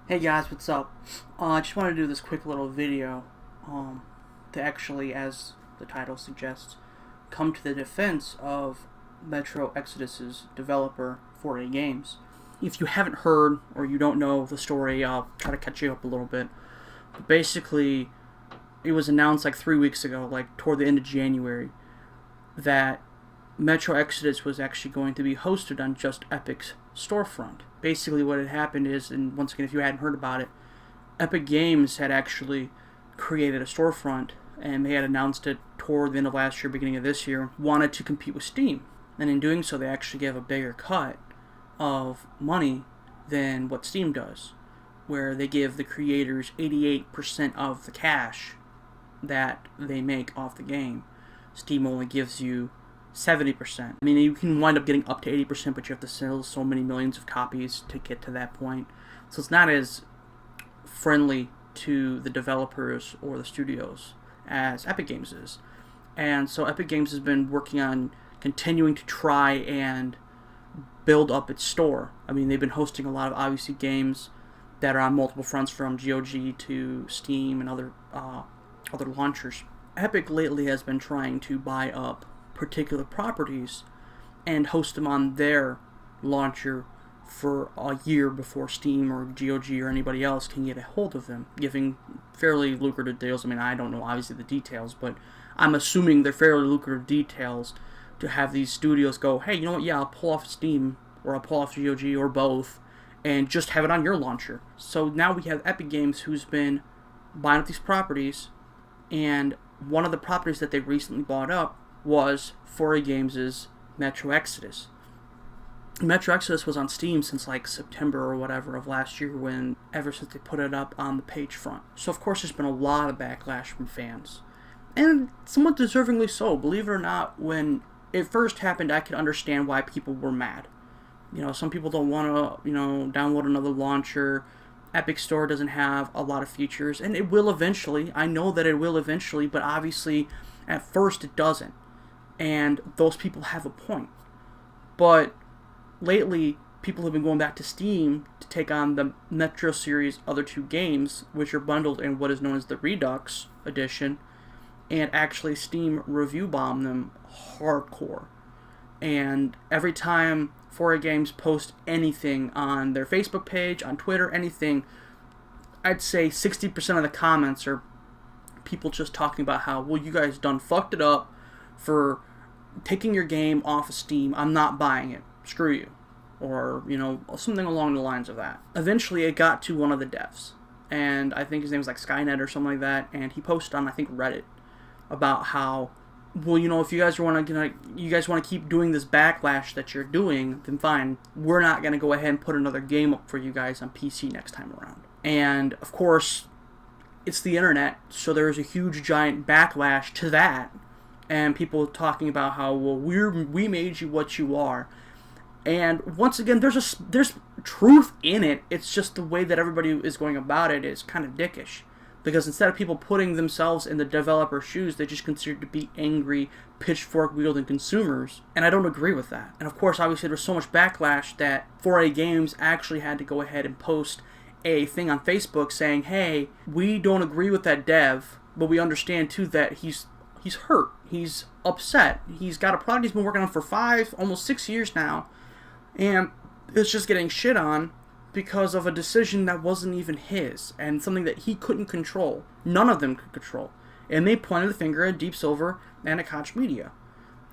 Hey guys, what's up? I just wanted to do this quick little video to actually, as the title suggests, come to the defense of Metro Exodus's developer, 4A Games. If you haven't heard or you don't know the story, I'll try to catch you up a little bit. But basically, it was announced like 3 weeks ago, like toward the end of January, that Metro Exodus was actually going to be hosted on Just Epic's storefront. Basically what had happened is, and once again if you hadn't heard about it, Epic Games had actually created a storefront, and they had announced it toward the end of last year, beginning of this year, wanted to compete with Steam. And in doing so, they actually gave a bigger cut of money than what Steam does, where they give the creators 88% of the cash that they make off the game. Steam only gives you 70%. I mean, you can wind up getting up to 80%, but you have to sell so many millions of copies to get to that point. So it's not as friendly to the developers or the studios as Epic Games is. And so Epic Games has been working on continuing to try and build up its store. I mean, they've been hosting a lot of, obviously, games that are on multiple fronts, from GOG to Steam and other launchers. Epic lately has been trying to buy up particular properties and host them on their launcher for a year before Steam or GOG or anybody else can get a hold of them, giving fairly lucrative deals. I mean, I don't know obviously the details, but I'm assuming they're fairly lucrative details to have these studios go, hey, you know what, yeah, I'll pull off Steam or I'll pull off GOG or both and just have it on your launcher. So now we have Epic Games, who's been buying up these properties, and one of the properties that they recently bought up was 4A Games' Metro Exodus. Metro Exodus was on Steam since like September or whatever of last year, ever since they put it up on the page front. So of course there's been a lot of backlash from fans, and somewhat deservingly so. Believe it or not, when it first happened, I could understand why people were mad. You know, some people don't want to, download another launcher. Epic Store doesn't have a lot of features, and it will eventually. I know that it will eventually, but obviously at first it doesn't. And those people have a point. But lately, people have been going back to Steam to take on the Metro series' other two games, which are bundled in what is known as the Redux edition, and actually Steam review bomb them hardcore. And every time 4A Games post anything on their Facebook page, on Twitter, anything, I'd say 60% of the comments are people just talking about how, well, you guys done fucked it up for taking your game off of Steam. I'm not buying it. Screw you. Or, something along the lines of that. Eventually, it got to one of the devs, and I think his name was like Skynet or something like that, and he posted on, I think, Reddit about how, well, if you guys want to keep doing this backlash that you're doing, then fine. We're not going to go ahead and put another game up for you guys on PC next time around. And, of course, it's the internet, so there's a huge, giant backlash to that. And people talking about how, well, we made you what you are. And once again, there's truth in it. It's just the way that everybody is going about it is kind of dickish. Because instead of people putting themselves in the developer's shoes, they just consider to be angry, pitchfork-wielding consumers. And I don't agree with that. And of course, obviously, there's so much backlash that 4A Games actually had to go ahead and post a thing on Facebook saying, hey, we don't agree with that dev, but we understand too that he's hurt. He's upset. He's got a product he's been working on for 5, almost 6 years now, and it's just getting shit on because of a decision that wasn't even his, and something that he couldn't control. None of them could control. And they pointed the finger at Deep Silver and at Koch Media.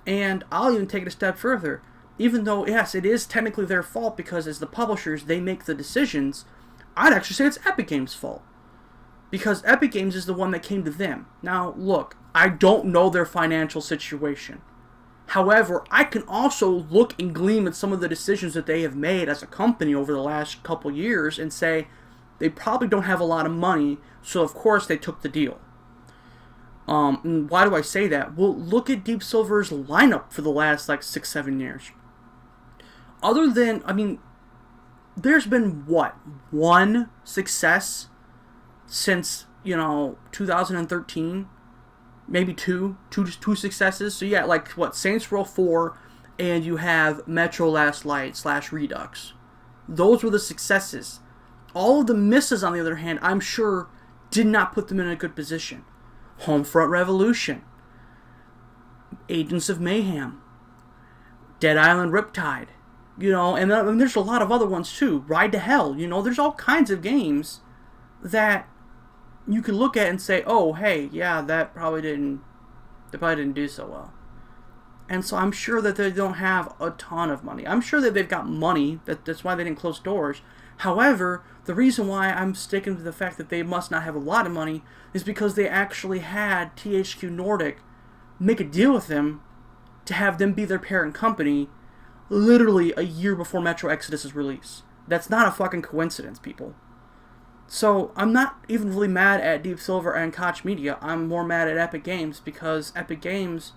And I'll even take it a step further. Even though, yes, it is technically their fault because as the publishers, they make the decisions, I'd actually say it's Epic Games' fault. Because Epic Games is the one that came to them. Now, look, I don't know their financial situation. However, I can also look and glean at some of the decisions that they have made as a company over the last couple years and say they probably don't have a lot of money, so of course they took the deal. And why do I say that? Well, look at Deep Silver's lineup for the last 6-7 years. Other than, there's been one success since 2013, maybe two successes. So you got Saints Row 4, and you have Metro Last Light / Redux. Those were the successes. All of the misses, on the other hand, I'm sure did not put them in a good position. Homefront Revolution, Agents of Mayhem, Dead Island Riptide, and there's a lot of other ones too. Ride to Hell, there's all kinds of games that you can look at and say, oh, hey, yeah, they probably didn't do so well. And so I'm sure that they don't have a ton of money. I'm sure that they've got money, that's why they didn't close doors. However, the reason why I'm sticking to the fact that they must not have a lot of money is because they actually had THQ Nordic make a deal with them to have them be their parent company literally a year before Metro Exodus' release. That's not a fucking coincidence, people. So I'm not even really mad at Deep Silver and Koch Media. I'm more mad at Epic Games because Epic Games,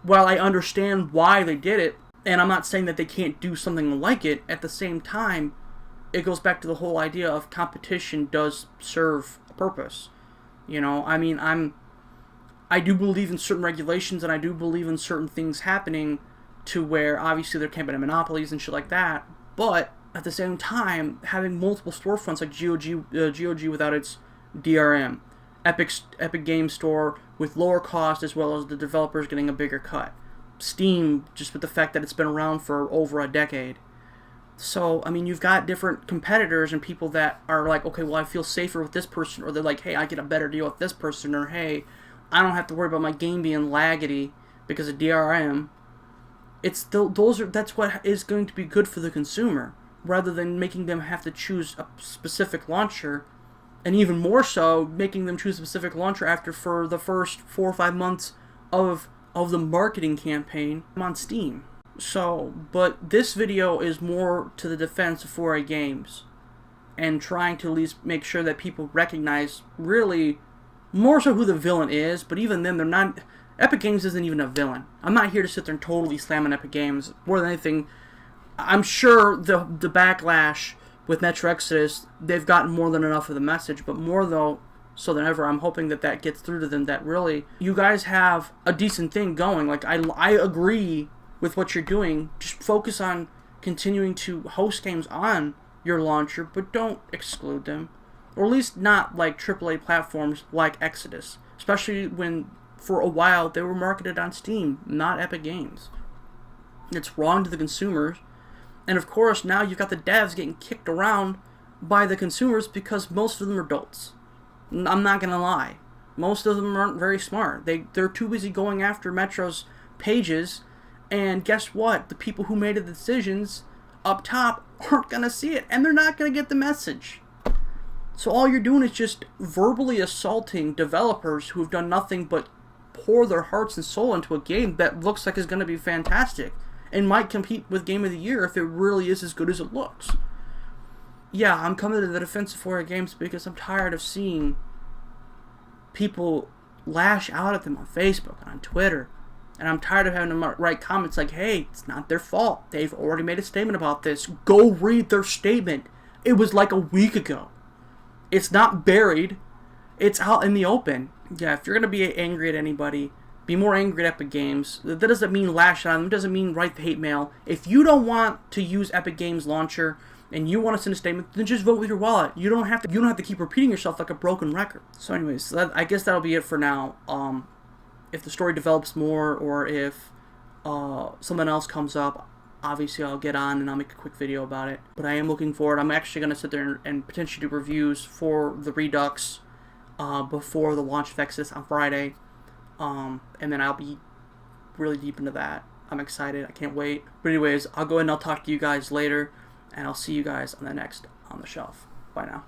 while I understand why they did it, and I'm not saying that they can't do something like it, at the same time, it goes back to the whole idea of competition does serve a purpose. I do believe in certain regulations, and I do believe in certain things happening to where obviously there can't be monopolies and shit like that, but at the same time, having multiple storefronts like GOG without its DRM, Epic Game Store with lower cost as well as the developers getting a bigger cut, Steam just with the fact that it's been around for over a decade. So, you've got different competitors and people that are like, okay, well, I feel safer with this person, or they're like, hey, I get a better deal with this person, or hey, I don't have to worry about my game being laggedy because of DRM. That's what is going to be good for the consumer, rather than making them have to choose a specific launcher, and even more so, making them choose a specific launcher for the first 4 or 5 months of the marketing campaign on Steam. So, but this video is more to the defense of 4A Games, and trying to at least make sure that people recognize really more so who the villain is, but even then, they're not. Epic Games isn't even a villain. I'm not here to sit there and totally slam on Epic Games. More than anything, I'm sure the backlash with Metro Exodus, they've gotten more than enough of the message, but more though so than ever, I'm hoping that gets through to them, that really, you guys have a decent thing going. Like, I agree with what you're doing. Just focus on continuing to host games on your launcher, but don't exclude them. Or at least not like AAA platforms like Exodus. Especially when, for a while, they were marketed on Steam, not Epic Games. It's wrong to the consumers. And of course, now you've got the devs getting kicked around by the consumers because most of them are adults. I'm not going to lie. Most of them aren't very smart. They're too busy going after Metro's pages. And guess what? The people who made the decisions up top aren't going to see it. And they're not going to get the message. So all you're doing is just verbally assaulting developers who have done nothing but pour their hearts and soul into a game that looks like it's going to be fantastic. And might compete with Game of the Year if it really is as good as it looks. Yeah, I'm coming to the defense of 4A Games because I'm tired of seeing people lash out at them on Facebook and on Twitter. And I'm tired of having them write comments like, hey, it's not their fault. They've already made a statement about this. Go read their statement. It was like a week ago. It's not buried. It's out in the open. Yeah, if you're going to be angry at anybody, be more angry at Epic Games. That doesn't mean lash on them. It doesn't mean write the hate mail. If you don't want to use Epic Games Launcher and you want to send a statement, then just vote with your wallet. You don't have to keep repeating yourself like a broken record. So anyways, I guess that'll be it for now. If the story develops more, or if something else comes up, obviously I'll get on and I'll make a quick video about it. But I am looking forward. I'm actually going to sit there and potentially do reviews for the Redux before the launch of Exodus on Friday. And then I'll be really deep into that. I'm excited. I can't wait. But anyways, I'll go ahead and I'll talk to you guys later. And I'll see you guys on the next On The Shelf. Bye now.